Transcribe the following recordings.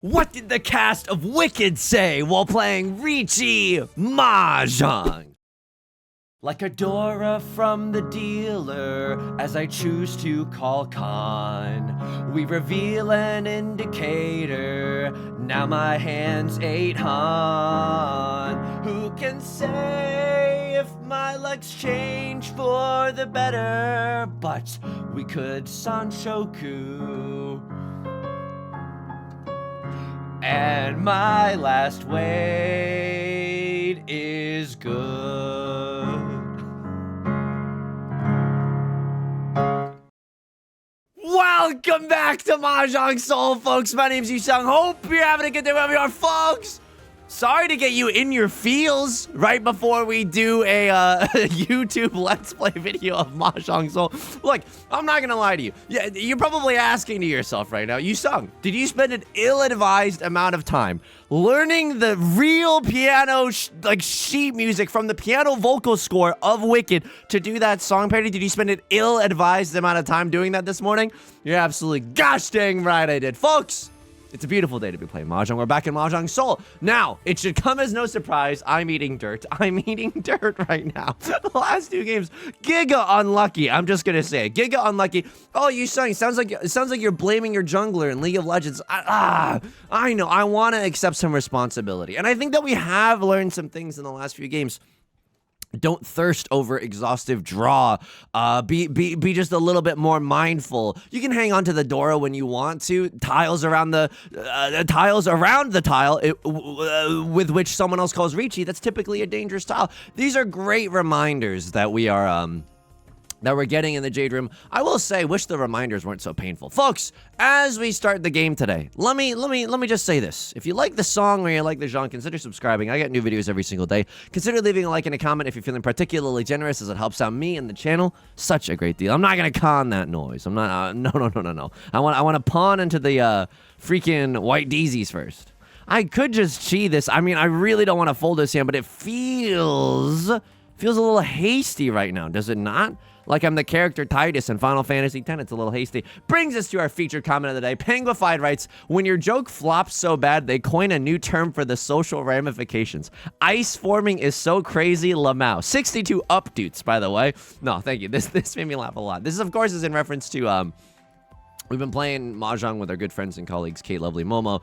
What did the cast of Wicked say while playing Riichi Mahjong? Like a Dora from the dealer, as I choose to call con, we reveal an indicator, now my hand's 8 Han. Who can say if my luck's changed for the better? But we could Sanshoku. And my last wait is good. Welcome back to Mahjong Soul, folks. My name's Yusong. Hope you're having a good day wherever you are, folks. Sorry to get you in your feels right before we do a YouTube Let's Play video of Mahjong Soul. Look, I'm not gonna lie to you. Yeah, you're probably asking to yourself right now, Yusong, did you spend an ill-advised amount of time learning the real piano sheet music from the piano vocal score of Wicked to do that song parody? Did you spend an ill-advised amount of time doing that this morning? You're absolutely gosh dang right I did, folks. It's a beautiful day to be playing Mahjong. We're back in Mahjong Soul. Now, it should come as no surprise, I'm eating dirt. I'm eating dirt right now. The last 2 games, giga unlucky. I'm just gonna say it. Giga unlucky. Oh, Yusong, it sounds like you're blaming your jungler in League of Legends. I know. I want to accept some responsibility. And I think that we have learned some things in the last few games. Don't thirst over exhaustive draw. Be just a little bit more mindful. You can hang on to the Dora when you want to. Tiles around the tile with which someone else calls Riichi. That's typically a dangerous tile. These are great reminders that we are that we're getting in the Jade Room. I will say, wish the reminders weren't so painful. Folks, as we start the game today, let me just say this. If you like the song or you like the genre, consider subscribing. I get new videos every single day. Consider leaving a like and a comment if you're feeling particularly generous, as it helps out me and the channel. Such a great deal. I'm not gonna con that noise. I'm not, no. I want to pawn into the freaking white daisies first. I could just chi this. I mean, I really don't want to fold this hand, but it feels a little hasty right now, does it not? Like I'm the character Titus in Final Fantasy X. It's a little hasty. Brings us to our featured comment of the day. Penguified writes, when your joke flops so bad, they coin a new term for the social ramifications. Ice forming is so crazy, Lamau. 62 updoots, by the way. No, thank you. This made me laugh a lot. This, of course, is in reference to, we've been playing Mahjong with our good friends and colleagues, Kate Lovely Momo,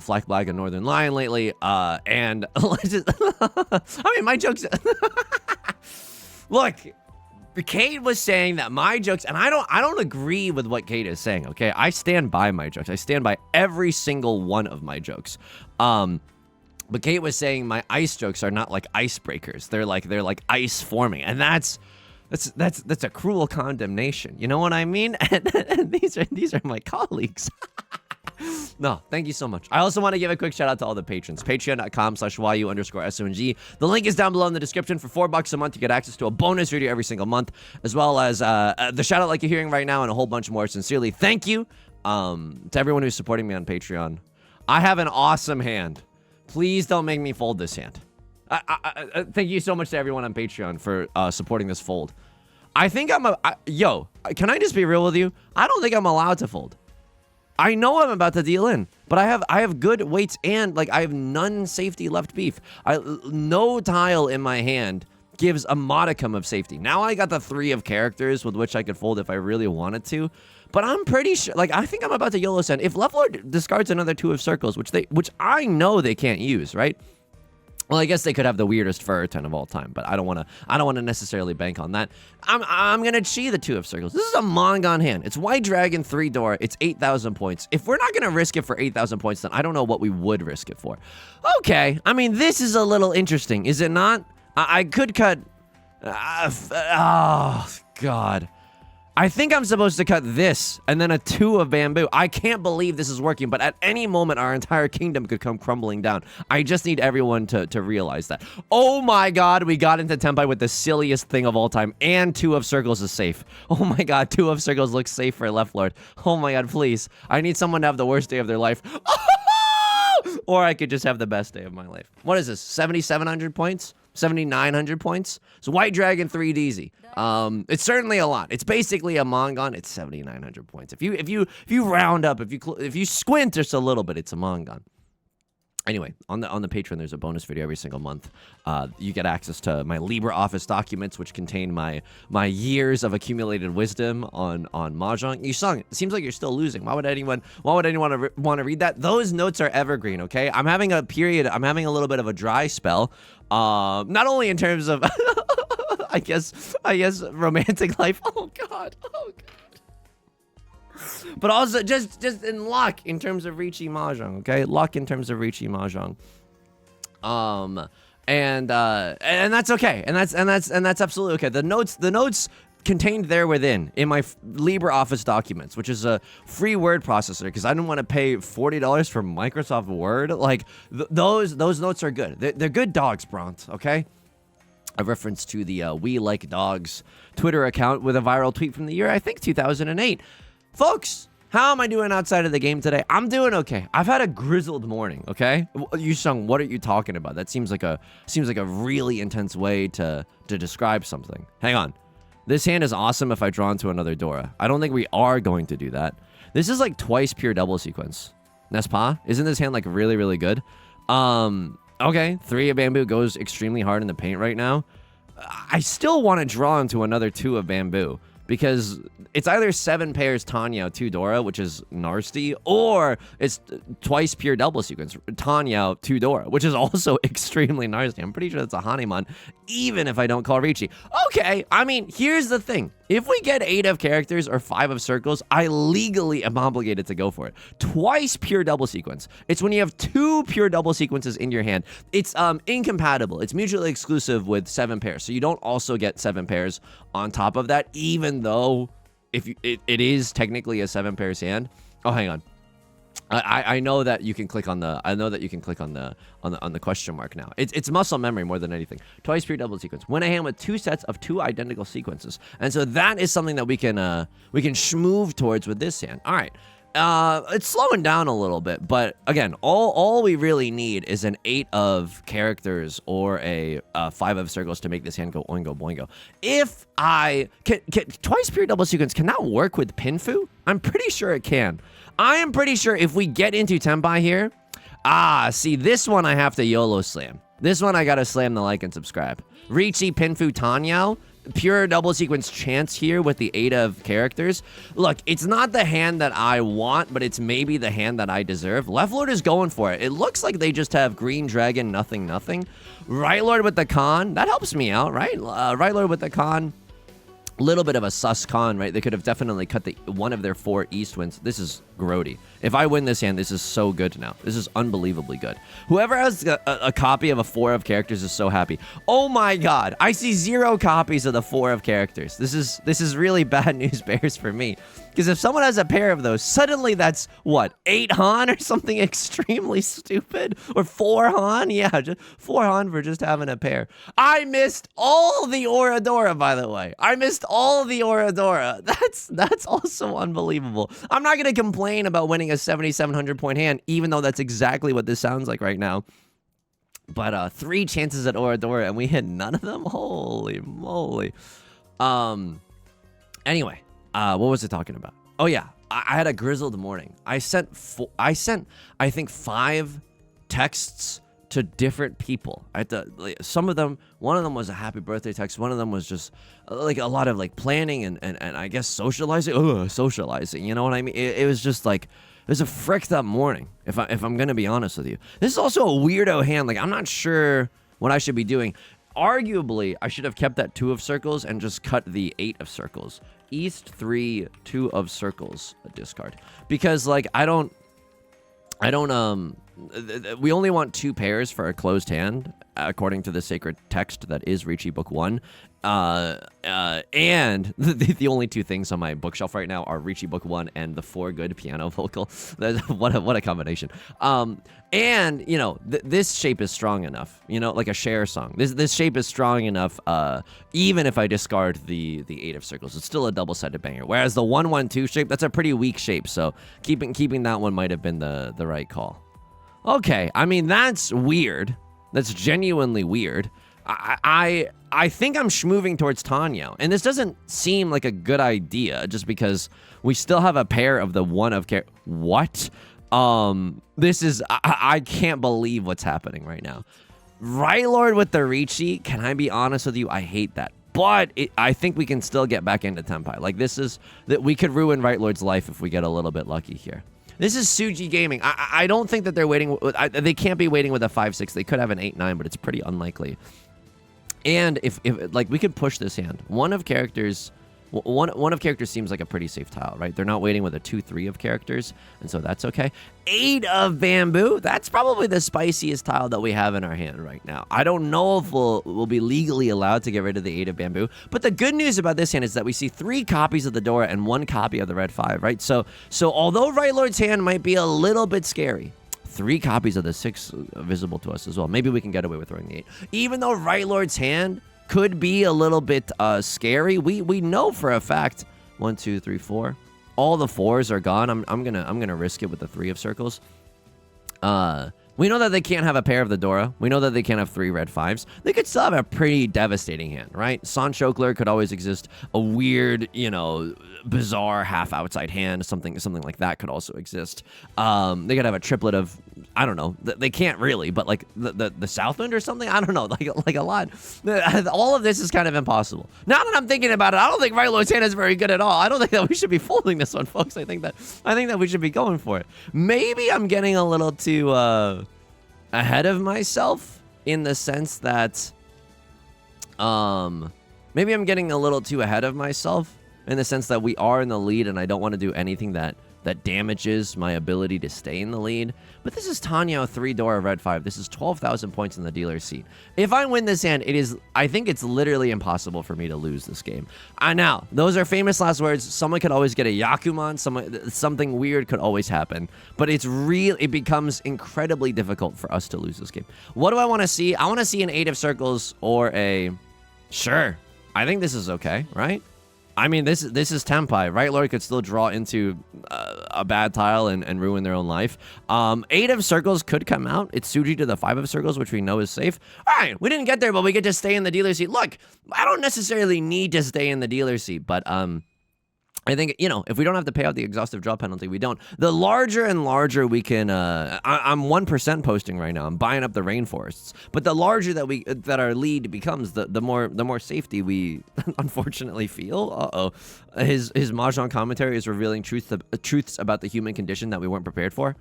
Flack Black, and Northern Lion lately, and let's just, I mean, my jokes, look, Kate was saying that my jokes, and I don't agree with what Kate is saying, okay? I stand by my jokes. I stand by every single one of my jokes. But Kate was saying my ice jokes are not like icebreakers. They're like ice forming, and that's a cruel condemnation. You know what I mean? And these are my colleagues. No, thank you so much. I also want to give a quick shout out to all the patrons. Patreon.com/YU_SONG. The link is down below in the description. For $4 a month, you get access to a bonus video every single month, as well as the shout out like you're hearing right now and a whole bunch more. Sincerely, thank you to everyone who's supporting me on Patreon. I have an awesome hand. Please don't make me fold this hand. Thank you so much to everyone on Patreon for supporting this fold. I think yo, can I just be real with you? I don't think I'm allowed to fold. I know I'm about to deal in, but I have good weights and I have none safety left beef. No tile in my hand gives a modicum of safety. Now I got the 3 of characters with which I could fold if I really wanted to, but I'm pretty sure, I think I'm about to YOLO send. If Left Lord discards another 2 of circles, which I know they can't use, right? Well, I guess they could have the weirdest fur 10 of all time, but I don't want to necessarily bank on that. I'm gonna chi the 2 of circles. This is a Mongon hand. It's White Dragon 3 Dora. It's 8,000 points. If we're not gonna risk it for 8,000 points, then I don't know what we would risk it for. Okay, I mean this is a little interesting, is it not? I could cut. Oh God. I think I'm supposed to cut this and then a 2 of bamboo. I can't believe this is working, but at any moment, our entire kingdom could come crumbling down. I just need everyone to realize that. Oh my God, we got into Tenpai with the silliest thing of all time, and 2 of circles is safe. Oh my God, 2 of circles looks safe for Left Lord. Oh my God, please. I need someone to have the worst day of their life. Or I could just have the best day of my life. What is this, 7,700 points? 7,900 points. So White Dragon 3DZ. It's certainly a lot. It's basically a Mongon. It's 7,900 points. If you round up, if you squint just a little bit, it's a Mongon. Anyway, on the Patreon, there's a bonus video every single month. You get access to my LibreOffice documents, which contain my years of accumulated wisdom on Mahjong. Yusong, it seems like you're still losing. Why would anyone want to read that? Those notes are evergreen. Okay, I'm having a period. I'm having a little bit of a dry spell. Not only in terms of, I guess romantic life. Oh God. But also just in luck in terms of Riichi Mahjong, okay? Luck in terms of Riichi Mahjong. And that's okay. And that's absolutely okay. The notes contained there within in my LibreOffice documents, which is a free word processor, because I didn't want to pay $40 for Microsoft Word. Like those notes are good. They're good dogs, Bront, okay? A reference to the We Like Dogs Twitter account with a viral tweet from the year, I think, 2008. Folks, how am I doing outside of the game today? I'm doing okay. I've had a grizzled morning, okay? Yusong, what are you talking about? That seems like a really intense way to describe something. Hang on. This hand is awesome if I draw into another Dora. I don't think we are going to do that. This is like twice pure double sequence. N'est-ce pas? Isn't this hand like really, really good? Okay, 3 of bamboo goes extremely hard in the paint right now. I still want to draw into another 2 of bamboo, because it's either 7 pairs Tanya 2 Dora, which is nasty, or it's twice pure double sequence Tanya 2 Dora, which is also extremely nasty. I'm pretty sure that's a Hanuman, even if I don't call Riichi. Okay, I mean, here's the thing. If we get 8 of characters or 5 of circles, I legally am obligated to go for it. Twice pure double sequence. It's when you have 2 pure double sequences in your hand. It's incompatible. It's mutually exclusive with 7 pairs. So you don't also get 7 pairs on top of that, even though it is technically a 7 pairs hand. Oh, hang on. I know that you can click on the on the question mark now. It's muscle memory more than anything. Twice pure double sequence. Win a hand with 2 sets of 2 identical sequences, and so that is something that we can schmoove towards with this hand. All right, it's slowing down a little bit, but again, all we really need is an 8 of characters or a 5 of circles to make this hand go oingo boingo. If I can twice pure double sequence, can that work with Pinfu? I'm pretty sure it can. I am pretty sure if we get into Tenpai here, see, this one I have to YOLO slam. This one I gotta slam the like and subscribe. Riichi Pinfu Tanyao, pure double sequence chance here with the 8 of characters. Look, it's not the hand that I want, but it's maybe the hand that I deserve. Left Lord is going for it. It looks like they just have Green Dragon, nothing. Right Lord with the con, that helps me out, right? Right Lord with the con. Little bit of a sus con, right? They could have definitely cut one of their 4 east winds. This is grody. If I win this hand, this is so good now. This is unbelievably good. Whoever has a copy of a 4 of characters is so happy. Oh my God, I see 0 copies of the 4 of characters. This is really bad news bears for me. Because if someone has a pair of those, suddenly that's, what, 8 Han or something extremely stupid? Or 4 Han? Yeah, just 4 Han for just having a pair. I missed all the Oradora, by the way. I missed all the Oradora. That's also unbelievable. I'm not going to complain about winning a 7,700 point hand, even though that's exactly what this sounds like right now. But 3 chances at Oradora, and we hit none of them? Holy moly. Anyway. What was I talking about? Oh yeah, I had a grizzled morning. I sent I think 5 texts to different people. I had to, some of them, one of them was a happy birthday text. One of them was just like a lot of like planning and I guess socializing. Socializing, you know what I mean? It was just like, it was a fricked up morning. If I'm gonna be honest with you, this is also a weirdo hand. Like I'm not sure what I should be doing. Arguably, I should have kept that 2 of circles and just cut the 8 of circles. East 3, 2 of circles, a discard. Because, like, we only want 2 pairs for a closed hand, according to the sacred text that is Riichi Book 1. And the only 2 things on my bookshelf right now are Riichi Book 1 and the 4 good piano vocal. What a combination. And, you know, this shape is strong enough, you know, like a share song. This shape is strong enough, even if I discard the 8 of circles. It's still a double-sided banger. Whereas the 1-1-2 shape, that's a pretty weak shape, so keeping that one might have been the right call. Okay, I mean, that's weird. That's genuinely weird. I think I'm schmoving towards Tenhou, and this doesn't seem like a good idea just because we still have a pair of the one of care. What? This is I can't believe what's happening right now. Right Lord with the Riichi. Can I be honest with you? I hate that. But I think we can still get back into Tenpai. Like, this is that we could ruin Right Lord's life if we get a little bit lucky here. This is Suji Gaming. I don't think that they're waiting. They can't be waiting with a 5-6. They could have an 8-9, but it's pretty unlikely. And if like we could push this hand, one of characters seems like a pretty safe tile, right? They're not waiting with a 2-3 of characters, and so that's okay. 8 of bamboo. That's probably the spiciest tile that we have in our hand right now. I don't know if we'll be legally allowed to get rid of the 8 of bamboo, but the good news about this hand is that we see 3 copies of the Dora and 1 copy of the red 5, right? So although Right Lord's hand might be a little bit scary, 3 copies of the 6 visible to us as well. Maybe we can get away with throwing the 8. Even though Right Lord's hand could be a little bit scary, we know for a fact 1, 2, 3, 4. All the 4s are gone. I'm gonna risk it with the 3 of circles. We know that they can't have a pair of the Dora. We know that they can't have 3 red 5s. They could still have a pretty devastating hand, right? Sanchokler could always exist. A weird, bizarre half outside hand, something like that could also exist. They could have a triplet of, I don't know. They can't really, but like the Southwind or something. I don't know. Like a lot. All of this is kind of impossible. Now that I'm thinking about it, I don't think Right Lord's hand is very good at all. I don't think that we should be folding this one, folks. I think that we should be going for it. Maybe I'm getting a little too ahead of myself in the sense that maybe I'm getting a little too ahead of myself in the sense that we are in the lead and I don't want to do anything that damages my ability to stay in the lead. But this is Tenhou 3 Dora red 5. This is 12,000 points in the dealer's seat. If I win this hand, I think it's literally impossible for me to lose this game. Now, those are famous last words. Someone could always get a Yakuman. Something weird could always happen. But it becomes incredibly difficult for us to lose this game. What do I want to see? I want to see an 8 of circles or a... Sure. I think this is okay, right? I mean, this is Tenpai. Right Lord could still draw into a bad tile and ruin their own life. 8 of circles could come out. It's Suji to the 5 of circles, which we know is safe. All right, we didn't get there, but we get to stay in the dealer seat. Look, I don't necessarily need to stay in the dealer seat, but I think, if we don't have to pay out the exhaustive draw penalty, we don't. The larger and larger we can, I'm 1% posting right now. I'm buying up the rainforests. But the larger that our lead becomes, the more safety we unfortunately feel. Uh-oh. His Mahjong commentary is revealing truths about the human condition that we weren't prepared for.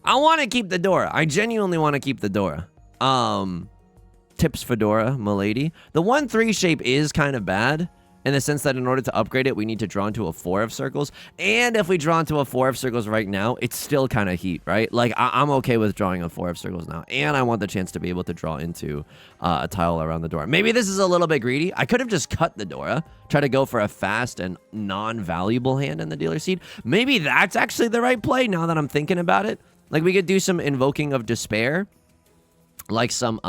I want to keep the Dora. I genuinely want to keep the Dora. Tips Fedora, milady. The 1-3 shape is kind of bad, in the sense that in order to upgrade it, we need to draw into a 4 of circles. And if we draw into a 4 of circles right now, it's still kind of heat, right? Like, I'm okay with drawing a 4 of circles now. And I want the chance to be able to draw into a tile around the Dora. Maybe this is a little bit greedy. I could have just cut the Dora, try to go for a fast and non-valuable hand in the dealer seat. Maybe that's actually the right play now that I'm thinking about it. Like, we could do some Invoking of Despair. Like some,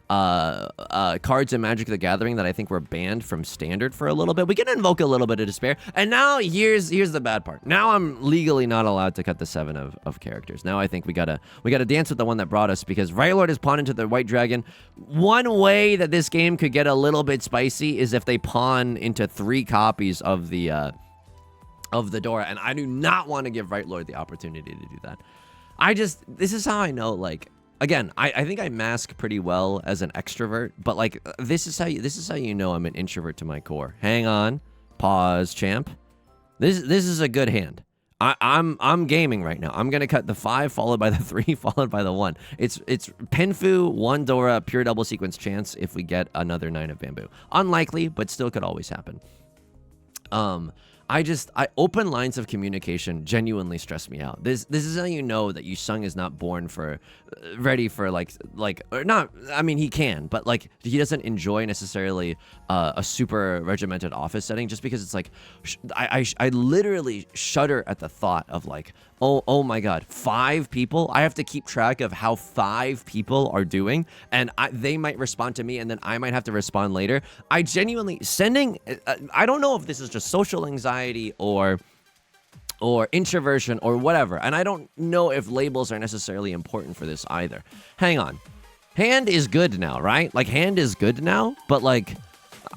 cards in Magic the Gathering that I think were banned from Standard for a little bit. We can invoke a little bit of Despair. And now here's the bad part. Now I'm legally not allowed to cut the 7 of characters. Now I think we gotta dance with the one that brought us, because Right Lord is pawned into the White Dragon. One way that this game could get a little bit spicy is if they pawn into 3 copies of the Dora, and I do not want to give Right Lord the opportunity to do that. This is how I know, like, again, I think I mask pretty well as an extrovert, but like this is how you know I'm an introvert to my core. Hang on, pause, champ. This is a good hand. I'm gaming right now. I'm gonna cut the 5 followed by the 3 followed by the 1. It's Pinfu 1 Dora pure double sequence chance if we get another 9 of bamboo. Unlikely, but still could always happen. Open lines of communication genuinely stress me out. This is how you know that Yusong is not born ready for or not. I mean, he can, but like he doesn't enjoy necessarily a super regimented office setting, just because it's like I literally shudder at the thought of like, oh my god, 5 people. I have to keep track of how 5 people are doing, and they might respond to me, and then I might have to respond later. I genuinely sending. I don't know if this is just social anxiety or introversion or whatever, and I don't know if labels are necessarily important for this either. Hang on. Hand is good now, right? Like, hand is good now, but, like,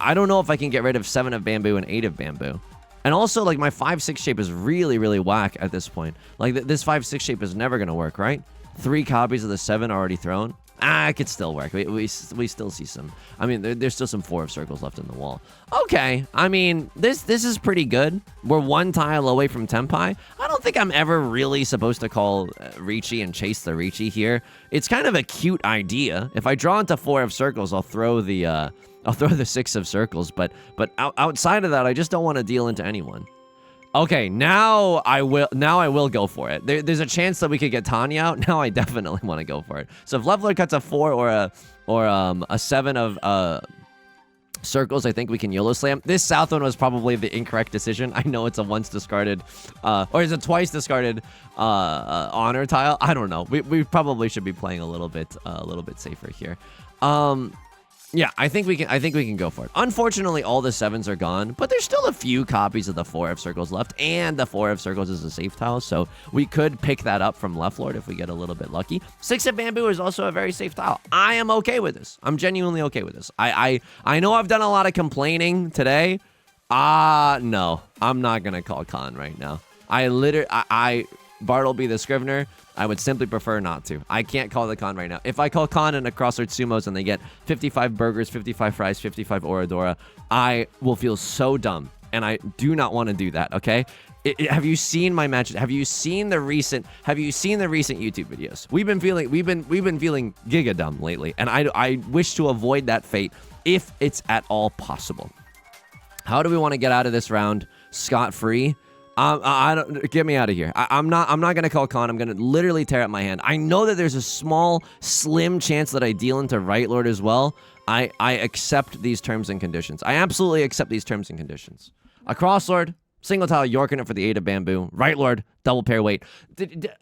I don't know if I can get rid of 7 of bamboo and 8 of bamboo. And also, like, my 5-6 shape is really, really whack at this point. Like, this 5-6 shape is never going to work, right? 3 copies of the 7 already thrown. It could still work. We still see some. I mean, there's still some 4 of circles left in the wall. Okay. I mean, this is pretty good. We're 1 tile away from Tenpai. I don't think I'm ever really supposed to call Riichi and chase the Riichi here. It's kind of a cute idea. If I draw into 4 of circles, I'll throw the 6 of circles. But outside of that, I just don't want to deal into anyone. Okay, now I will go for it. There's a chance that we could get Tanya out. Now I definitely want to go for it. So if Left Lord cuts a 4 or a 7 of circles, I think we can YOLO slam. This south one was probably the incorrect decision. I know it's a once discarded, or is it twice discarded honor tile? I don't know. We probably should be playing a little bit safer here. Yeah, I think we can go for it. Unfortunately, all the 7s are gone, but there's still a few copies of the 4 of circles left, and the 4 of circles is a safe tile, so we could pick that up from Left Lord if we get a little bit lucky. 6 of bamboo is also a very safe tile. I am okay with this. I'm genuinely okay with this. I know I've done a lot of complaining today. No, I'm not gonna call Khan right now. Bartleby the Scrivener, I would simply prefer not to. I can't call the Khan right now. If I call Khan in a Crossword Sumos and they get 55 burgers, 55 fries, 55 Oradora, I will feel so dumb. And I do not want to do that, okay? Have you seen my matches? Have you seen the recent YouTube videos? We've been feeling giga dumb lately, and I wish to avoid that fate if it's at all possible. How do we want to get out of this round scot-free? Get me out of here. I'm not gonna call Khan. I'm gonna literally tear up my hand. I know that there's a small, slim chance that I deal into Right Lord as well. I accept these terms and conditions. I absolutely accept these terms and conditions. A Cross Lord, single tile Yorkin for the 8 of bamboo. Right Lord, double pair weight.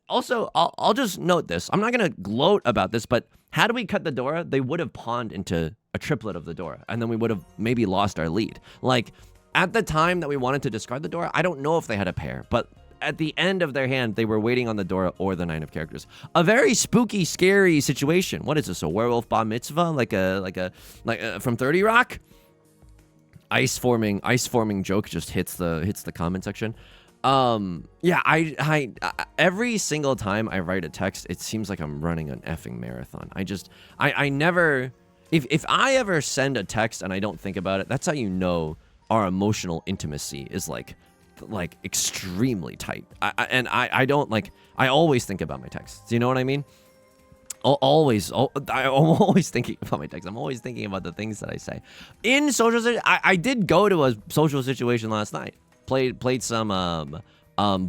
Also, I'll just note this. I'm not gonna gloat about this, but had we cut the Dora, they would have pawned into a triplet of the Dora, and then we would have maybe lost our lead. Like, at the time that we wanted to discard the Dora, I don't know if they had a pair, but at the end of their hand, they were waiting on the Dora or the 9 of characters. A very spooky, scary situation. What is this? A werewolf bar mitzvah? Like from 30 Rock? Ice forming joke just hits the comment section. Yeah, I every single time I write a text, it seems like I'm running an effing marathon. I never, if I ever send a text and I don't think about it, that's how you know our emotional intimacy is like extremely tight. I always think about my texts. Do you know what I mean? I'm always thinking about my texts. I'm always thinking about the things that I say. In social, I did go to a social situation last night. Played some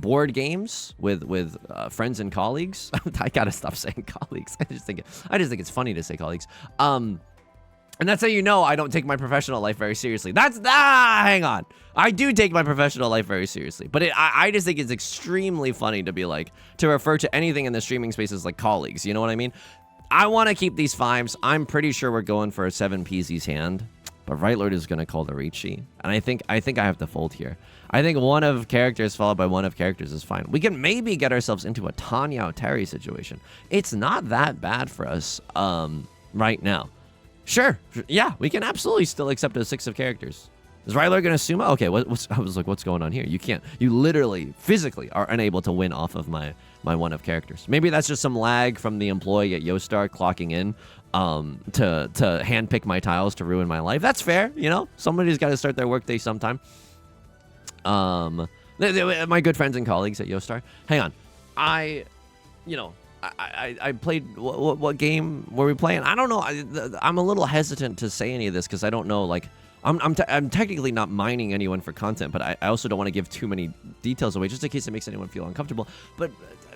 board games with friends and colleagues. I gotta stop saying colleagues. I just think it's funny to say colleagues. And that's how you know I don't take my professional life very seriously. Hang on. I do take my professional life very seriously. But I just think it's extremely funny to refer to anything in the streaming space as like colleagues. You know what I mean? I want to keep these 5s. I'm pretty sure we're going for a 7 PZ's hand. But Right Lord is going to call the Riichi. And I think I have to fold here. I think 1 of characters followed by 1 of characters is fine. We can maybe get ourselves into a Tanya Terry situation. It's not that bad for us right now. Sure. Yeah, we can absolutely still accept a 6 of characters. Is Ryler going to sumo? Okay, I was like, what's going on here? You can't. You literally, physically are unable to win off of my 1 of characters. Maybe that's just some lag from the employee at Yostar clocking in to handpick my tiles to ruin my life. That's fair, you know? Somebody's got to start their workday sometime. My good friends and colleagues at Yostar. Hang on. I played, what game were we playing? I don't know. I'm a little hesitant to say any of this because I don't know, like, I'm technically not mining anyone for content, but I also don't want to give too many details away just in case it makes anyone feel uncomfortable. But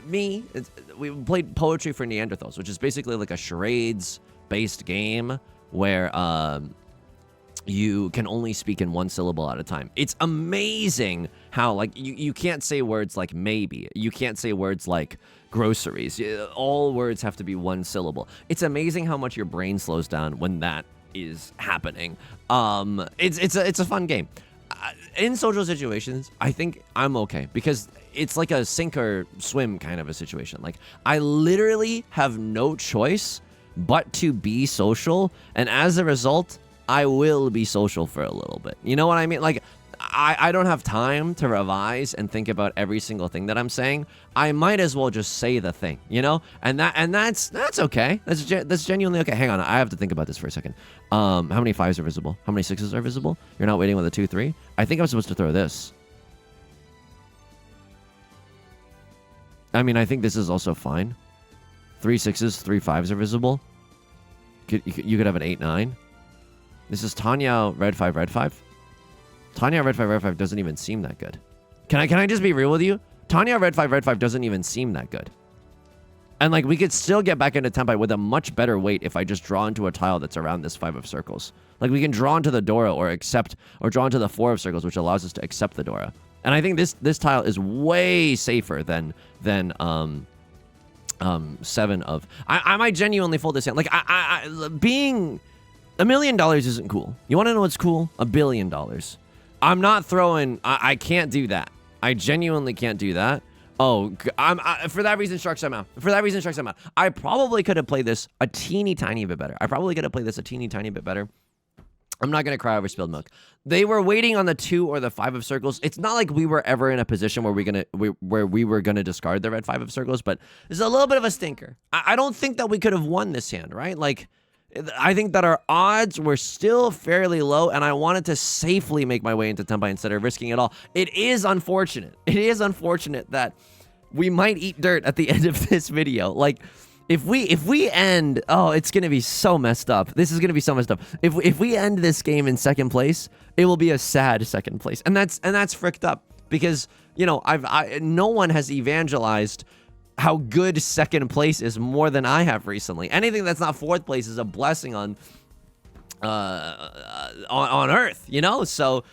we played Poetry for Neanderthals, which is basically like a charades-based game where you can only speak in 1 syllable at a time. It's amazing how, like, you can't say words like maybe. You can't say words like groceries. All words have to be 1 syllable. It's amazing how much your brain slows down when that is happening. It's a fun game. In social situations, I think I'm okay because it's like a sink or swim kind of a situation. Like, I literally have no choice but to be social. And as a result, I will be social for a little bit. You know what I mean? Like, I don't have time to revise and think about every single thing that I'm saying. I might as well just say the thing, you know? And that's okay. That's genuinely okay. Hang on, I have to think about this for a second. How many 5s are visible? How many 6s are visible? You're not waiting with a 2-3? I think I'm supposed to throw this. I mean, I think this is also fine. 3 6s, 3 5s are visible. You could have an 8-9. This is Tanya red 5, red 5. Tanya red 5, red 5 doesn't even seem that good. Can I just be real with you? Tanya red 5 doesn't even seem that good. And like, we could still get back into Tenpai with a much better weight if I just draw into a tile that's around this 5 of circles. Like, we can draw into the Dora or draw into the 4 of circles, which allows us to accept the Dora. And I think this tile is way safer than 7 of. I might genuinely fold this hand. Like, being $1 million isn't cool. You want to know what's cool? $1 billion. I'm not throwing. I can't do that. I genuinely can't do that. Oh, for that reason, Sharks, I'm out. For that reason, Sharks, I'm out. I probably could have played this a teeny tiny bit better. I'm not going to cry over spilled milk. They were waiting on the 2 or the 5 of circles. It's not like we were ever in a position where we were going to discard the red 5 of circles, but it's a little bit of a stinker. I don't think that we could have won this hand, right? Like, I think that our odds were still fairly low, and I wanted to safely make my way into Tenpai instead of risking it all. It is unfortunate. It is unfortunate that we might eat dirt at the end of this video. Like, if we end, oh, it's gonna be so messed up. This is gonna be so messed up. If we end this game in 2nd place, it will be a sad 2nd place, and that's fricked up because, you know, no one has evangelized how good 2nd place is more than I have recently. Anything that's not 4th place is a blessing on Earth, you know? So,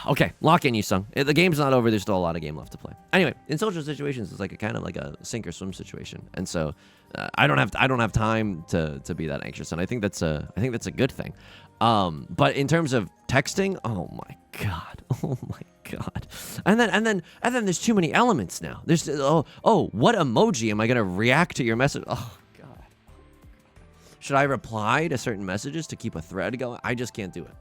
okay, lock in, Yusong. The game's not over. There's still a lot of game left to play. Anyway, in social situations, it's like a kind of like a sink or swim situation, and so I don't have time to be that anxious, and I think that's a good thing. But in terms of texting, oh my god, and then there's too many elements now. There's what emoji am I gonna react to your message? Oh god, should I reply to certain messages to keep a thread going? I just can't do it.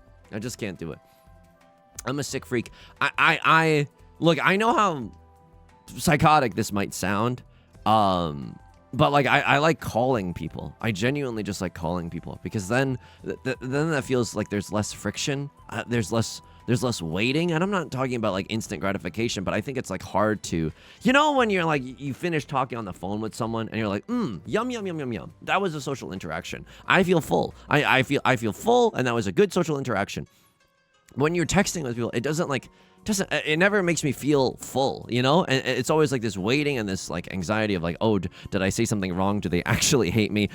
I'm a sick freak. I look, I know how psychotic this might sound, but like I like calling people. I genuinely just like calling people because then that feels like there's less friction. There's less waiting, and I'm not talking about like instant gratification, but I think it's like hard to, you know, when you're like, you finish talking on the phone with someone and you're like, yum yum yum yum yum. That was a social interaction. I feel full. I feel full, and that was a good social interaction. When you're texting with people, it never makes me feel full, you know? And it's always like this waiting and this like anxiety of like, oh, did I say something wrong? Do they actually hate me?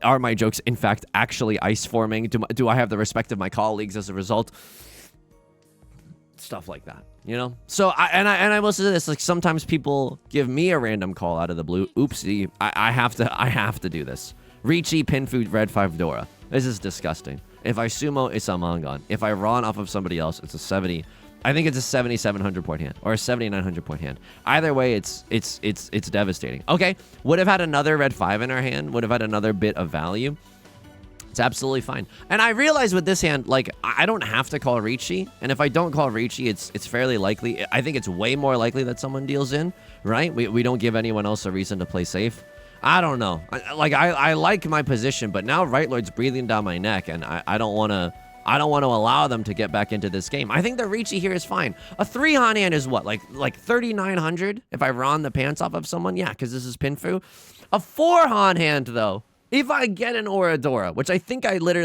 Are my jokes in fact actually ice forming? Do I have the respect of my colleagues as a result? Stuff like that, you know? So I will say this, like, sometimes people give me a random call out of the blue. Oopsie, I have to do this. Riichi Pinfu red 5 Dora. This is disgusting. If I sumo, it's a Mangon. If I run off of somebody else, it's a 70. I think it's a 7,700 point hand or a 7,900 point hand. Either way, it's devastating. Okay, would have had another red 5 in our hand. Would have had another bit of value. It's absolutely fine. And I realize with this hand, like, I don't have to call Riichi. And if I don't call Riichi, it's fairly likely. I think it's way more likely that someone deals in, right? We don't give anyone else a reason to play safe. I don't know. I like my position, but now Right Lord's breathing down my neck, and I don't want to allow them to get back into this game. I think the Riichi here is fine. A 3-Han hand is what, like 3,900 if I ron the pants off of someone? Yeah, because this is Pinfu. A 4-Han hand, though, if I get an Oradora, which I think I got 2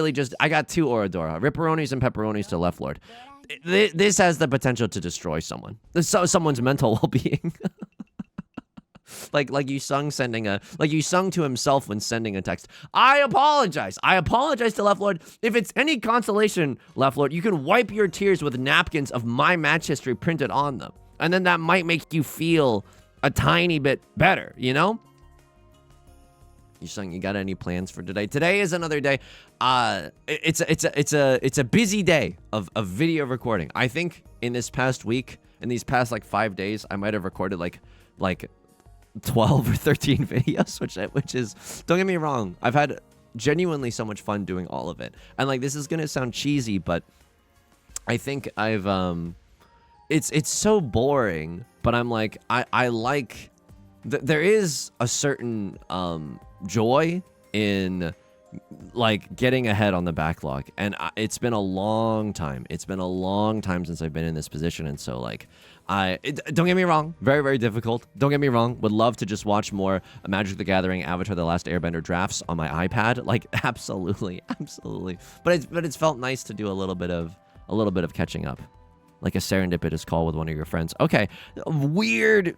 Oradora, Ripperonis and Pepperonis to Left Lord. This has the potential to destroy someone. Someone's mental well-being. like Yusong to himself when sending a text. I apologize to Left Lord. If it's any consolation, Left Lord, you can wipe your tears with napkins of my match history printed on them, and then that might make you feel a tiny bit better, you know? Yusong, you got any plans for today? Today is another day. It's a busy day of video recording. I think in this past week, in these past like 5 days, I might have recorded like 12 or 13 videos, which is, don't get me wrong, I've had genuinely so much fun doing all of it. And like, this is gonna sound cheesy, but I think I've it's so boring, but I'm like, I like there is a certain joy in like getting ahead on the backlog, and it's been a long time. It's been a long time since I've been in this position, and so like don't get me wrong, very, very difficult. Don't get me wrong, would love to just watch more Magic the Gathering, Avatar: The Last Airbender drafts on my iPad. Like, absolutely, absolutely. But it's felt nice to do a little bit of catching up, like a serendipitous call with one of your friends. Okay, weird.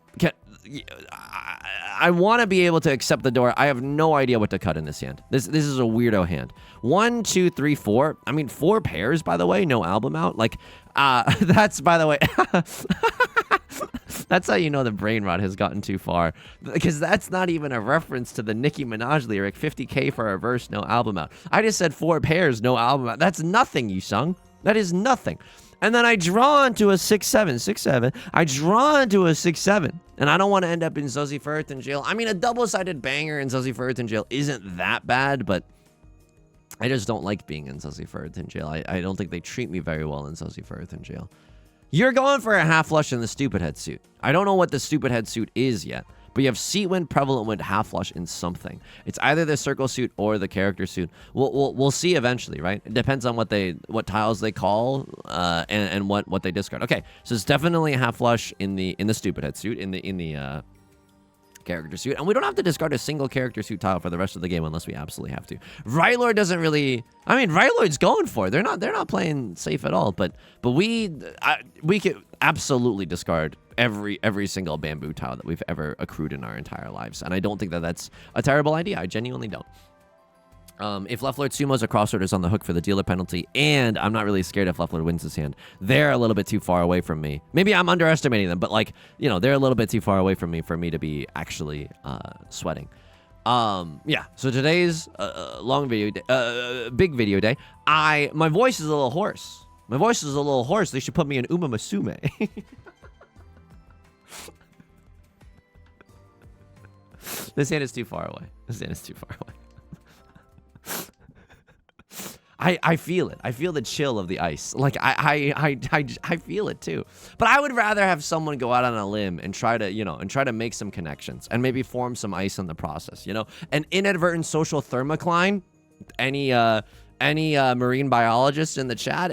I want to be able to accept the door. I have no idea what to cut in this hand. This is a weirdo hand. 1, 2, 3, 4. I mean, 4 pairs, by the way. No album out. Like, that's, by the way, that's how you know the brain rot has gotten too far. Because that's not even a reference to the Nicki Minaj lyric, 50K for a verse, no album out. I just said 4 pairs, no album out. That's nothing, Yusong. That is nothing. And then I draw into a 6-7, 6-7. I draw into a 6-7. And I don't want to end up in Zosie Firth in jail. I mean, a double-sided banger in Zosie Firth in jail isn't that bad, but I just don't like being in Zosie Firth in jail. I don't think they treat me very well in Zosie Firth in jail. You're going for a half flush in the stupid head suit. I don't know what the stupid head suit is yet, but you have seat wind, prevalent wind, half flush in something. It's either the circle suit or the character suit. We'll see eventually, right? It depends on what tiles they call and what they discard. Okay, so it's definitely a half flush in the stupid head suit in the character suit, and we don't have to discard a single character suit tile for the rest of the game unless we absolutely have to. Rylord doesn't really. I mean, Rylord's going for it. They're not playing safe at all. But we could absolutely discard every single bamboo tile that we've ever accrued in our entire lives, and I don't think that that's a terrible idea. I genuinely don't. If Left Lord Sumo's a crossword is on the hook for the dealer penalty, and I'm not really scared if Left Lord wins this hand. They're a little bit too far away from me. Maybe I'm underestimating them, but like, you know, they're a little bit too far away from me for me to be actually sweating. Yeah, so today's long video day, big video day. My voice is a little hoarse. My voice is a little hoarse. They should put me in Uma Musume. This hand is too far away. This hand is too far away. I feel it. I feel the chill of the ice. Like I feel it too. But I would rather have someone go out on a limb and try to make some connections and maybe form some ice in the process. You know, an inadvertent social thermocline. Any marine biologist in the chat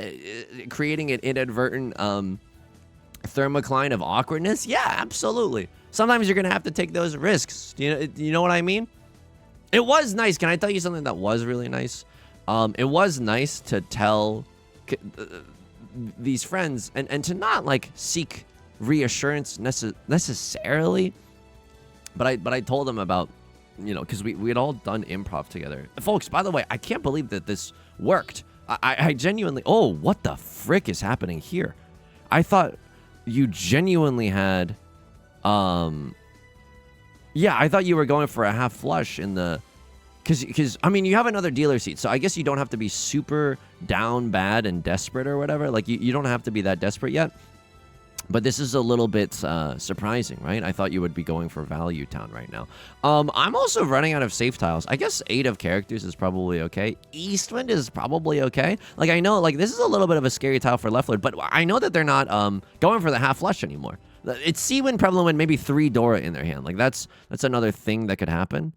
creating an inadvertent thermocline of awkwardness? Yeah, absolutely. Sometimes you're gonna have to take those risks. You know what I mean? It was nice. Can I tell you something that was really nice? It was nice to tell these friends and to not like seek reassurance necessarily, but I told them about, you know, because we had all done improv together. Folks, by the way, I can't believe that this worked. I genuinely, oh, what the frick is happening here? I thought you genuinely had, yeah, I thought you were going for a half flush in the, because I mean, you have another dealer seat, so I guess you don't have to be super down bad and desperate or whatever. Like, you don't have to be that desperate yet. But this is a little bit surprising, right? I thought you would be going for Value Town right now. I'm also running out of safe tiles. I guess 8 of characters is probably okay. Eastwind is probably okay. Like, I know, like, this is a little bit of a scary tile for Left Lord, but I know that they're not going for the half flush anymore. It's Seawind, Prevalent Wind, maybe 3 Dora in their hand. Like, that's another thing that could happen.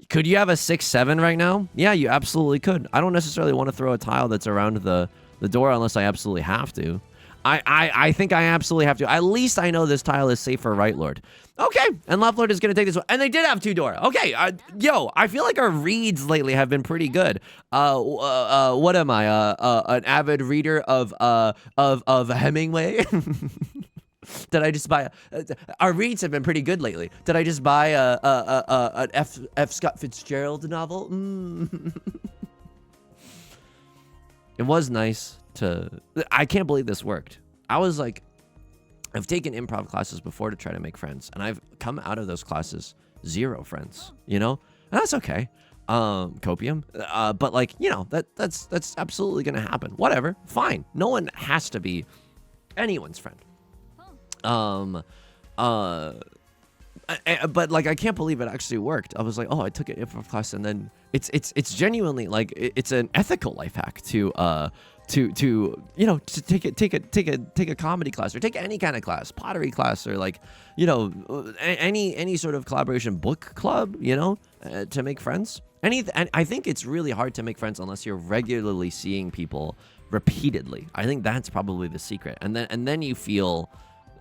Could you have a 6-7 right now? Yeah, you absolutely could. I don't necessarily want to throw a tile that's around the door unless I absolutely have to. I think I absolutely have to. At least I know this tile is safe for Right Lord. Okay, and Left Lord is going to take this one. And they did have 2 Dora. Okay, yo, I feel like our reads lately have been pretty good. What am I? An avid reader of Hemingway? Did I just buy our reads have been pretty good lately. Did I just buy an F. Scott Fitzgerald novel? It was nice to. I can't believe this worked. I was like, I've taken improv classes before to try to make friends, and I've come out of those classes 0 friends. You know, and that's okay. Copium, but like, you know, that's absolutely gonna happen. Whatever, fine. No one has to be anyone's friend. But like, I can't believe it actually worked. I was like, oh, I took an improv class, and then it's genuinely like it's an ethical life hack to you know, to take a comedy class, or take any kind of class, pottery class, or like, you know, any sort of collaboration, book club, you know, to make friends. And I think it's really hard to make friends unless you're regularly seeing people repeatedly. I think that's probably the secret. And then you feel,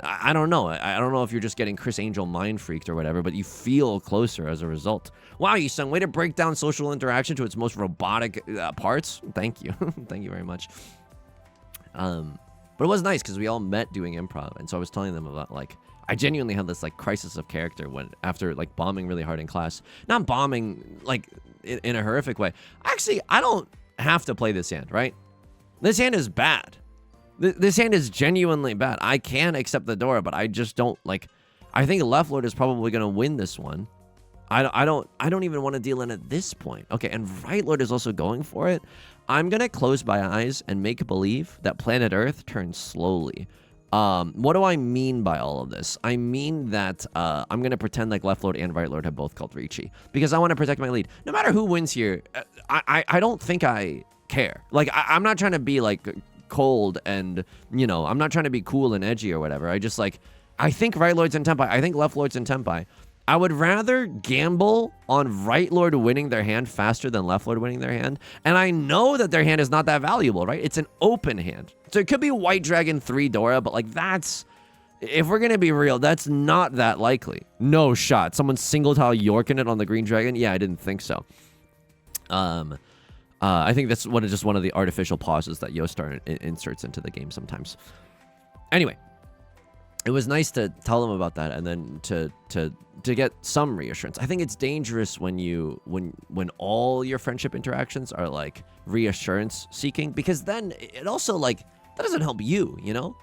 I don't know. I don't know if you're just getting Chris Angel mind freaked or whatever, but you feel closer as a result. Wow, Yusong, way to break down social interaction to its most robotic parts. Thank you. Thank you very much. But it was nice because we all met doing improv. And so I was telling them about, like, I genuinely had this like crisis of character when after like bombing really hard in class. Not bombing like in a horrific way. Actually, I don't have to play this hand, right? This hand is bad. This hand is genuinely bad. I can accept the door, but I just don't like. I think Left Lord is probably gonna win this one. I don't even want to deal in at this point. Okay, and Right Lord is also going for it. I'm gonna close my eyes and make believe that planet Earth turns slowly. What do I mean by all of this? I mean that I'm gonna pretend like Left Lord and Right Lord have both called Riichi because I want to protect my lead. No matter who wins here, I don't think I care. Like I'm not trying to be like cold and, you know, I'm not trying to be cool and edgy or whatever. I just like, I think Right Lord's in Tenpai. I think Left Lord's in Tenpai. I would rather gamble on Right Lord winning their hand faster than Left Lord winning their hand. And I know that their hand is not that valuable, right? It's an open hand. So it could be White Dragon 3 Dora, but like that's, if we're going to be real, that's not that likely. No shot. Someone single tile Yorking it on the Green Dragon? Yeah, I didn't think so. I think that's just one of the artificial pauses that Yostar inserts into the game sometimes. Anyway, it was nice to tell them about that and then to get some reassurance. I think it's dangerous when all your friendship interactions are like reassurance seeking, because then it also like that doesn't help you, you know?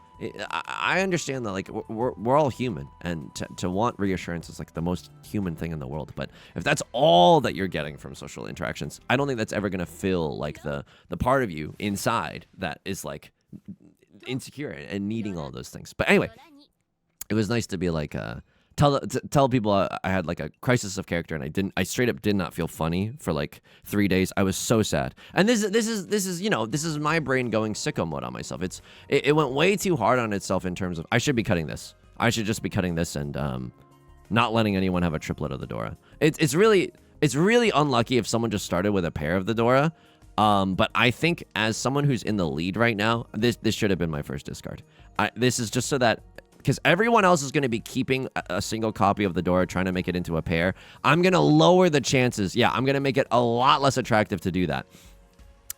I understand that like we're all human, and to want reassurance is like the most human thing in the world. But if that's all that you're getting from social interactions, I don't think that's ever gonna fill like the part of you inside that is like insecure and needing all those things. But anyway, it was nice to be like tell people I had like a crisis of character, and I straight up did not feel funny for like 3 days. I was so sad. And this is you know, this is my brain going sicko mode on myself. It went way too hard on itself in terms of I should be cutting this. I should just be cutting this and not letting anyone have a triplet of the Dora. It's really unlucky if someone just started with a pair of the Dora. But I think as someone who's in the lead right now, this should have been my first discard. This is just so that, because everyone else is going to be keeping a single copy of the Dora, trying to make it into a pair. I'm going to lower the chances. Yeah, I'm going to make it a lot less attractive to do that.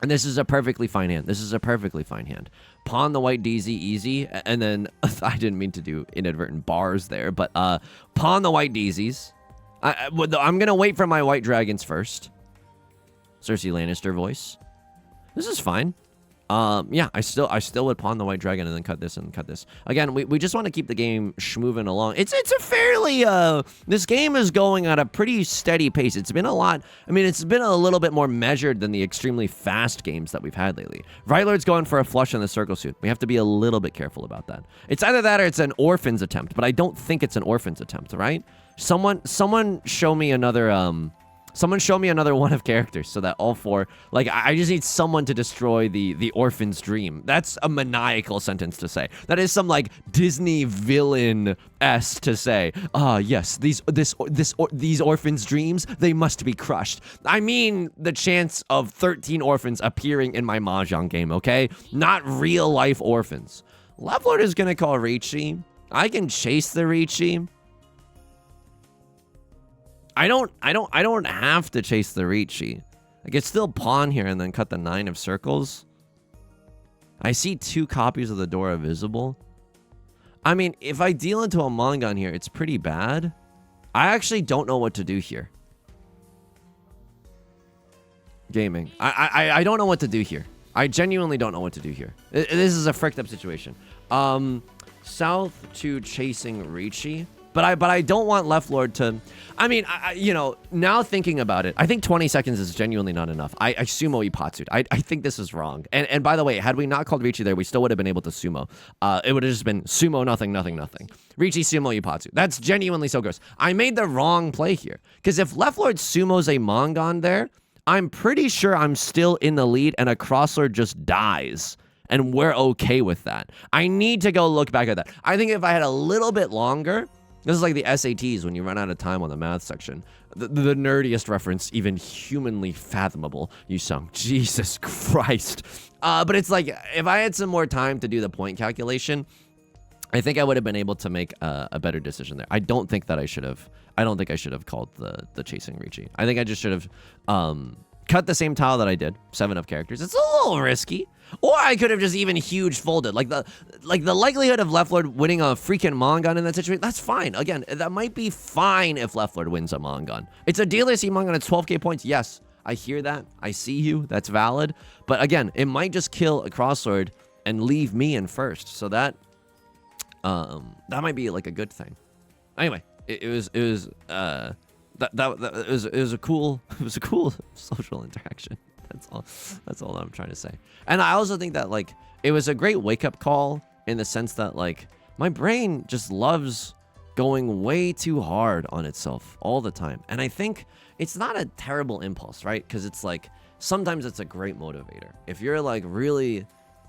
And this is a perfectly fine hand. This is a perfectly fine hand. Pawn the white DZ easy, and then I didn't mean to do inadvertent bars there, but pawn the white DZs. I'm going to wait for my white dragons first. Cersei Lannister voice. This is fine. Yeah, I still would pawn the white dragon and then cut this and cut this. Again, we just want to keep the game schmoving along. It's a fairly this game is going at a pretty steady pace. It's been a lot. I mean, it's been a little bit more measured than the extremely fast games that we've had lately. Right Lord's going for a flush in the circle suit. We have to be a little bit careful about that. It's either that or it's an orphan's attempt, but I don't think it's an orphan's attempt, right? Someone show me another Someone show me another one of characters so that all four, like, I just need someone to destroy the orphan's dream. That's a maniacal sentence to say. That is some, like, Disney villain-esque to say. Yes, these orphans' dreams, they must be crushed. I mean the chance of 13 orphans appearing in my Mahjong game, okay? Not real-life orphans. Left Lord is gonna call Riichi. I can chase the Riichi. I don't have to chase the Riichi. I could still pawn here and then cut the 9 of circles. I see 2 copies of the Dora visible. I mean, if I deal into a Mongon here, it's pretty bad. I actually don't know what to do here. Gaming. I don't know what to do here. I genuinely don't know what to do here. This is a fricked up situation. South to chasing Riichi. But I don't want Left Lord to. I mean, you know, now thinking about it, I think 20 seconds is genuinely not enough. I sumo Ippatsu'd. I think this is wrong. And by the way, had we not called Riichi there, we still would have been able to sumo. It would have just been sumo, nothing, nothing, nothing. Riichi, sumo, Ippatsu. That's genuinely so gross. I made the wrong play here. Because if Left Lord sumos a Mongon there, I'm pretty sure I'm still in the lead and a Crosslord just dies. And we're okay with that. I need to go look back at that. I think if I had a little bit longer... This is like the SATs when you run out of time on the math section. The nerdiest reference, even humanly fathomable, Yusong. Jesus Christ. But it's like, if I had some more time to do the point calculation, I think I would have been able to make a better decision there. I don't think that I should have. I don't think I should have called the chasing Riichi. I think I just should have cut the same tile that I did. 7 of characters. It's a little risky. Or I could have just even huge folded. Like the likelihood of Left Lord winning a freaking Mongon in that situation, that's fine. Again, that might be fine if Left Lord wins a Mongon. It's a DLSE Mongon, it's 12k points. Yes, I hear that. I see you. That's valid. But again, it might just kill a Crosslord and leave me in first. So that might be like a good thing. Anyway, it was a cool social interaction. That's all I'm trying to say. And I also think that like it was a great wake-up call in the sense that like my brain just loves going way too hard on itself all the time. And I think it's not a terrible impulse, right? Because it's like sometimes it's a great motivator. If you're like really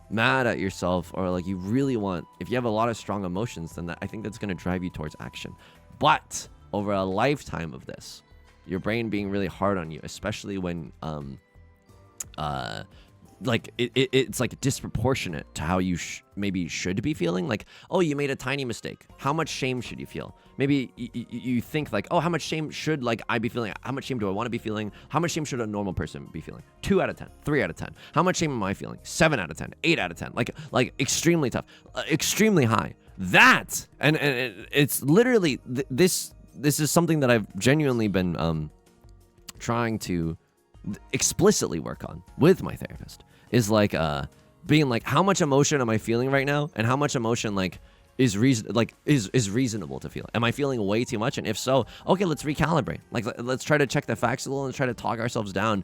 mad at yourself or like you really want, if you have a lot of strong emotions, then I think that's going to drive you towards action. But over a lifetime of this, your brain being really hard on you, especially when like it's like disproportionate to how you maybe should be feeling. Like, oh, you made a tiny mistake. How much shame should you feel? Maybe you think like, oh, how much shame should like I be feeling? How much shame do I want to be feeling? How much shame should a normal person be feeling? 2 out of 10, 3 out of 10. How much shame am I feeling? 7 out of 10, 8 out of 10. Like extremely tough, extremely high. That and it's literally this is something that I've genuinely been trying to explicitly work on with my therapist, is like being like, how much emotion am I feeling right now, and how much emotion like is reasonable to feel? Am I feeling way too much? And if so, okay, let's recalibrate. Like let's try to check the facts a little and try to talk ourselves down.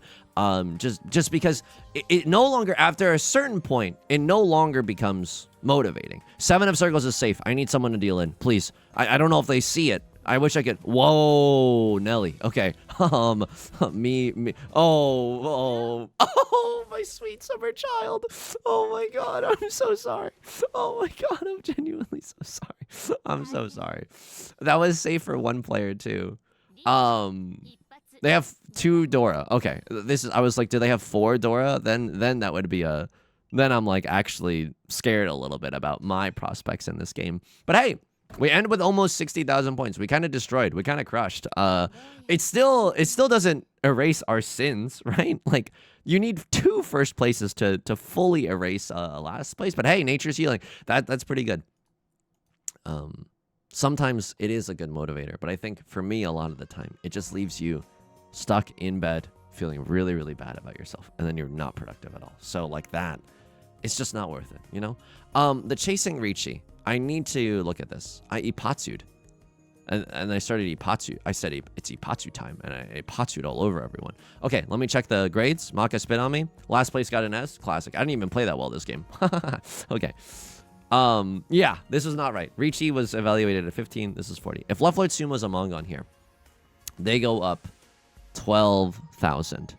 Just because it no longer, after a certain point, it no longer becomes motivating. 7 of circles is safe. I need someone to deal in, please. I don't know if they see it. I wish I could. Whoa, Nelly. Okay. Me. Oh, my sweet summer child. Oh my God, I'm so sorry. Oh my God, I'm genuinely so sorry. I'm so sorry. That was safe for 1 player too. They have 2 Dora. Okay. I was like, do they have 4 Dora? Then that would be then I'm like actually scared a little bit about my prospects in this game. But hey, we end with almost 60,000 points. We kind of destroyed. We kind of crushed. It still doesn't erase our sins, right? Like you need 2 first places to fully erase a last place. But hey, nature's healing. That's pretty good. Sometimes it is a good motivator, but I think for me, a lot of the time, it just leaves you stuck in bed, feeling really, really bad about yourself, and then you're not productive at all. So like that, it's just not worth it, you know? The chasing Riichi. I need to look at this. I Ippatsu'd. And I started Ippatsu. I said it's Ippatsu time, and I Ippatsu'd all over everyone. Okay, let me check the grades. Maka spit on me. Last place got an S. Classic. I didn't even play that well this game. Okay. Yeah, this was not right. Riichi was evaluated at 15. This is 40. If Left Lord Sumo's a Mongon here, they go up 12,000.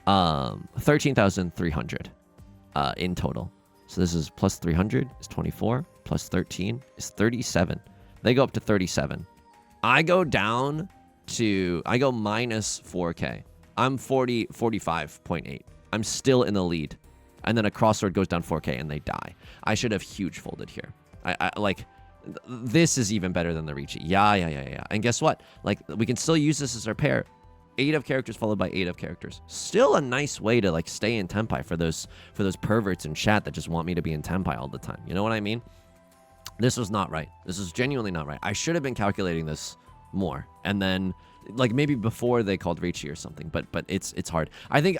13,300 in total. So this is plus 300 is 24. Plus 13 is 37. They go up to 37. I go minus 4k. I'm 45.8. I'm still in the lead. And then a Crosslord goes down 4k and they die. I should have huge folded here. I like, this is even better than the Riichi. Yeah. And guess what? Like, we can still use this as our pair. 8 of characters followed by 8 of characters. Still a nice way to like stay in Tenpai for those perverts in chat that just want me to be in Tenpai all the time. You know what I mean? This was not right. This was genuinely not right. I should have been calculating this more. And then like maybe before they called Riichi or something, but it's hard. I think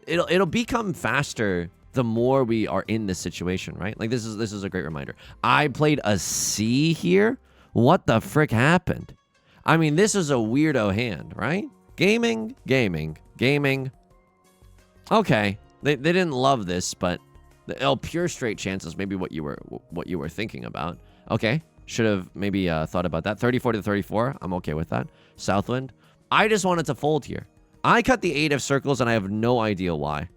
it'll become faster the more we are in this situation, right? Like this is a great reminder. I played a C here. What the frick happened? I mean, this is a weirdo hand, right? Gaming, gaming, gaming. Okay, they didn't love this, but pure straight chances, maybe what you were thinking about. Okay, should have maybe thought about that. 34 to 34, I'm okay with that. Southwind. I just wanted to fold here. I cut the 8 of circles, and I have no idea why.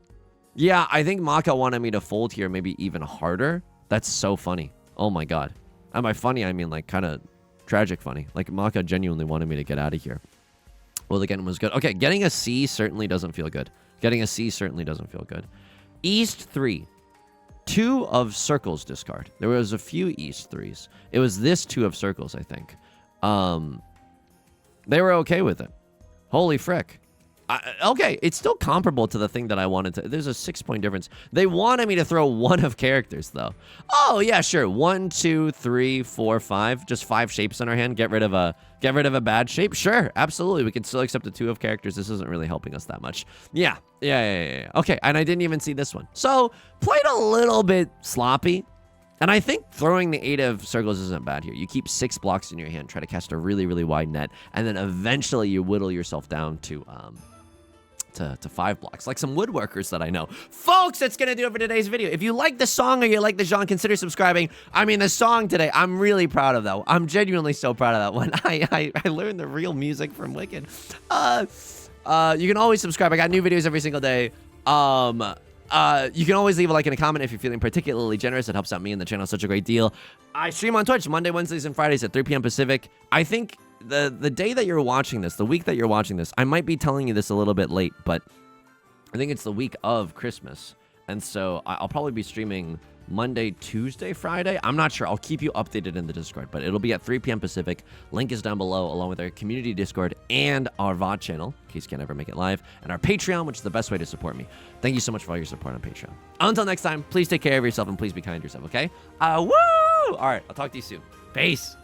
Yeah, I think Maka wanted me to fold here maybe even harder. That's so funny. Oh my god. And by funny, I mean like kind of tragic funny. Like Maka genuinely wanted me to get out of here. Well, again, was good. Okay, getting a C certainly doesn't feel good. Getting a C certainly doesn't feel good. East 3. 2 of circles discard. There was a few East 3s. It was this 2 of circles, I think. They were okay with it. Holy frick. Okay, it's still comparable to the thing that I wanted to. There's a 6-point difference. They wanted me to throw 1 of characters, though. Oh yeah, sure. 1, 2, 3, 4, 5. Just 5 shapes in our hand. Get rid of a bad shape. Sure, absolutely. We can still accept the 2 of characters. This isn't really helping us that much. Yeah. Okay, and I didn't even see this one. So played a little bit sloppy. And I think throwing the 8 of circles isn't bad here. You keep 6 blocks in your hand, try to cast a really, really wide net, and then eventually you whittle yourself down to 5 blocks, like some woodworkers that I know. Folks, that's gonna do it for today's video. If you like the song or you like the genre, consider subscribing. I mean, the song today, I'm really proud of that. I'm genuinely so proud of that one. I learned the real music from Wicked. You can always subscribe. I got new videos every single day. You can always leave a like and a comment if you're feeling particularly generous. It helps out me and the channel such a great deal. I stream on Twitch Monday, Wednesdays, and Fridays at 3 p.m. Pacific. I think the day that you're watching this, the week that you're watching this, I might be telling you this a little bit late, but I think it's the week of Christmas. And so I'll probably be streaming Monday, Tuesday, Friday. I'm not sure. I'll keep you updated in the Discord, but it'll be at 3 p.m. Pacific. Link is down below, along with our community Discord and our VOD channel, in case you can't ever make it live, and our Patreon, which is the best way to support me. Thank you so much for all your support on Patreon. Until next time, please take care of yourself and please be kind to yourself, okay? Woo! All right, I'll talk to you soon. Peace.